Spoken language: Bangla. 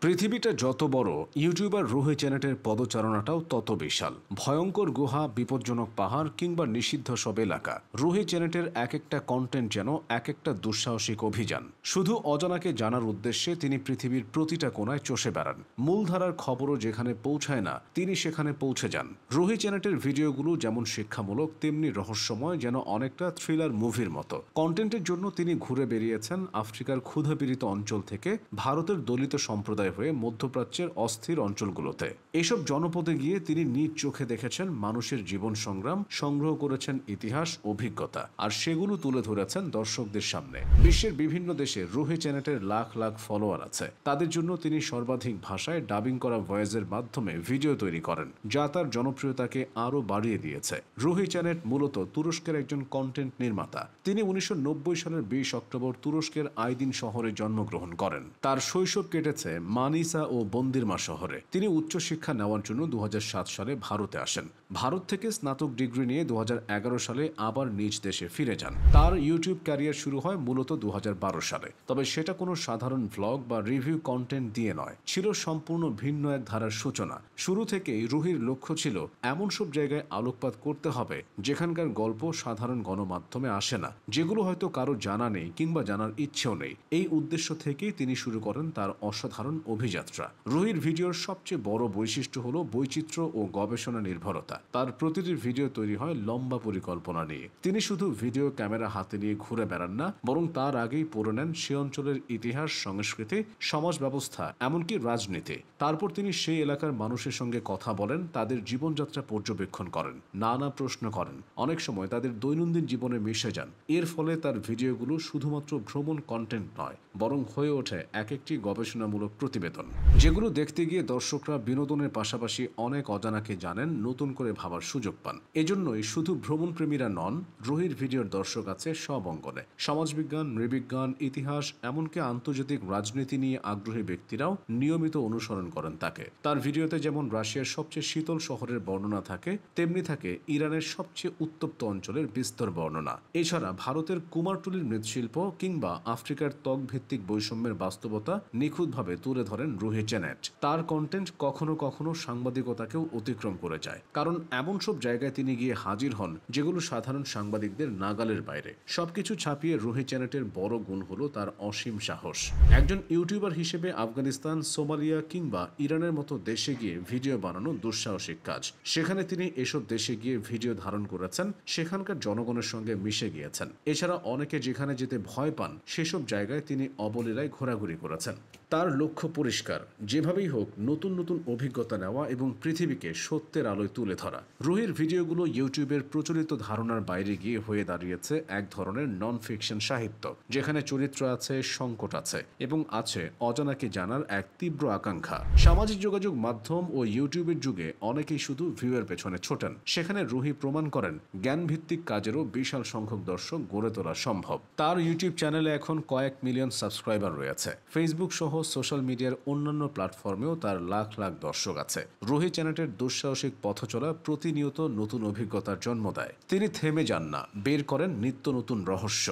পৃথিবীটা যত বড়, ইউটিউবার রুহি চ্যানেটের পদচারণাটাও তত বিশাল। ভয়ঙ্কর গুহা, বিপজ্জনক পাহাড় কিংবা নিষিদ্ধ সব এলাকা, রুহি চ্যানেটের এক একটা কন্টেন্ট যেন এক একটা দুঃসাহসিক অভিযান। শুধু অজানাকে জানার উদ্দেশ্যে তিনি পৃথিবীর প্রতিটা কোণায় চষে বেড়ান। মূলধারার খবরও যেখানে পৌঁছায় না, তিনি সেখানে পৌঁছে যান। রুহি চ্যানেটের ভিডিওগুলো যেমন শিক্ষামূলক, তেমনি রহস্যময়, যেন অনেকটা থ্রিলার মুভির মতো। কন্টেন্টের জন্য তিনি ঘুরে বেরিয়েছেন আফ্রিকার ক্ষুধাপীড়িত অঞ্চল থেকে ভারতের দলিত সম্প্রদায় হয়ে মধ্যপ্রাচ্যের অস্থির অঞ্চলগুলোতে। এসব জনপদে গিয়ে তিনি নিজ চোখে দেখেছেন মানুষের জীবন সংগ্রাম, সংগ্রহ করেছেন ইতিহাস, অভিজ্ঞতা, আর সেগুলো তুলে ধরেছেন দর্শকদের সামনে। বিশ্বের বিভিন্ন দেশে রুহি চ্যানেটের লাখ লাখ ফলোয়ার আছে। তাদের জন্য তিনি সর্বাধিক ভাষায় ডাবিং করা ভয়েসের মাধ্যমে ভিডিও তৈরি করেন, যা তার জনপ্রিয়তাকে আরও বাড়িয়ে দিয়েছে। রুহি চ্যানেট মূলত তুরস্কের একজন কন্টেন্ট নির্মাতা। তিনি 1990 সালের 20 অক্টোবর তুরস্কের আইদিন শহরে জন্মগ্রহণ করেন। তার শৈশব কেটেছে মানিসা ও বন্দিরমা শহরে। তিনি উচ্চশিক্ষা নেওয়ার জন্য 2007 সালে ভারতে আসেন। ভারত থেকে স্নাতক ডিগ্রি নিয়ে 2011 সালে আবার নিজ দেশে ফিরে যান। তার ইউটিউব ক্যারিয়ার শুরু হয় মূলত 2012 সালে। তবে সেটা কোনো সাধারণ ভ্লগ বা রিভিউ কন্টেন্ট দিয়ে নয়, ছিল সম্পূর্ণ ভিন্ন এক ধারার সূচনা। শুরু থেকেই রুহির লক্ষ্য ছিল এমন সব জায়গায় আলোকপাত করতে হবে যেখানকার গল্প সাধারণ গণমাধ্যমে আসে না, যেগুলো হয়তো কারো জানা নেই কিংবা জানার ইচ্ছেও নেই। এই উদ্দেশ্য থেকেই তিনি শুরু করেন তার অসাধারণ অভিযাত্রা। রুহির ভিডিওর সবচেয়ে বড় বৈশিষ্ট্য হলো বৈচিত্র্য ও গবেষণা নির্ভরতা। তার প্রতিটি ভিডিও তৈরি হয় লম্বা পরিকল্পনা নিয়ে। তিনি শুধু ভিডিও ক্যামেরা হাতে নিয়ে ঘুরে বেড়ান না, বরং তার আগেই পড়ে নেন সে অঞ্চলের ইতিহাস, সংস্কৃতি, সমাজ ব্যবস্থা, এমনকি রাজনীতি। তারপর তিনি সেই এলাকার মানুষের সঙ্গে কথা বলেন, তাদের জীবনযাত্রা পর্যবেক্ষণ করেন, নানা প্রশ্ন করেন, অনেক সময় তাদের দৈনন্দিন জীবনে মিশে যান। এর ফলে তার ভিডিওগুলো শুধুমাত্র ভ্রমণ কন্টেন্ট নয়, বরং হয়ে ওঠে এক একটি গবেষণামূলক প্রতিবেদন, যেগুলো দেখতে গিয়ে দর্শকরা বিনোদনের পাশাপাশি অনেক অজানাকে জানেন, নতুন করে ভাবার সুযোগ পান। এজন্যই শুধু ভ্রমণপ্রেমীরা নন, রুহির ভিডিওর দর্শক আছে সব অঙ্গনে। সমাজবিজ্ঞান, নৃবিজ্ঞান, ইতিহাস, এমনকি আন্তর্জাতিক রাজনীতি নিয়ে আগ্রহী ব্যক্তিরাও নিয়মিত অনুসরণ করেন তাকে। তার ভিডিওতে যেমন রাশিয়ার সবচেয়ে শীতল শহরের বর্ণনা থাকে, তেমনি থাকে ইরানের সবচেয়ে উত্তপ্ত অঞ্চলের বিস্তর বর্ণনা। এছাড়া ভারতের কুমারটুলির মৃৎশিল্প কিংবা আফ্রিকার ত্বকভিত্তিক বৈষম্যের বাস্তবতা নিখুঁতভাবে তুলে ধরেন রুহি চ্যানেট। তার কন্টেন্ট কখনো কখনো সাংবাদিকতাকেও অতিক্রম করে যায়, কারণ এমন সব জায়গায় তিনি গিয়ে হাজির হন যেগুলো সাধারণ সাংবাদিকদের নাগালের বাইরে। সবকিছু ছাপিয়ে রুহি চ্যানেটের বড় গুণ হলো তার অসীম সাহস। একজন ইউটিউবার হিসেবে আফগানিস্তান, সোমালিয়া কিংবা ইরানের মতো দেশে গিয়ে ভিডিও বানানো দুঃসাহসিক কাজ। সেখানে তিনি এসব দেশে গিয়ে ভিডিও ধারণ করেছেন, সেখানকার জনগণের সঙ্গে মিশে গিয়েছেন। এছাড়া অনেকে যেখানে যেতে ভয় পান, সেসব জায়গায় তিনি অবলীলায় ঘোরাঘুরি করেছেন। তার লক্ষ্য পরিষ্কার, যেভাবেই হোক নতুন নতুন অভিজ্ঞতা নেওয়া এবং পৃথিবীকে সত্যের আলোয় তুলে ধরা। রুহির ভিডিওগুলো ইউটিউবের প্রচলিত ধারণার বাইরে গিয়ে হয়ে দাঁড়িয়েছে এক ধরনের নন ফিকশন সাহিত্য, যেখানে চরিত্র আছে, সংকট আছে এবং আছে অজানাকে জানার এক তীব্র আকাঙ্ক্ষা। সামাজিক যোগাযোগ মাধ্যম ও ইউটিউবের যুগে অনেকেই শুধু ভিউয়ের পেছনে ছোটেন। সেখানে রুহি প্রমাণ করেন জ্ঞানভিত্তিক কাজেরও বিশাল সংখ্যক দর্শক গড়ে তোলা সম্ভব। তার ইউটিউব চ্যানেলে এখন কয়েক মিলিয়ন সাবস্ক্রাইবার রয়েছে। ফেসবুক সহ সোশ্যাল মিডিয়ার অন্যান্য প্ল্যাটফর্মেও তার লাখ লাখ দর্শক আছে। রুহি চ্যানেটের দুঃসাহসিক পথচলা প্রতিনিয়ত নতুন অভিজ্ঞতার জন্ম দেয়। তিনি থেমে যান না, বের করেন নিত্য নতুন রহস্য।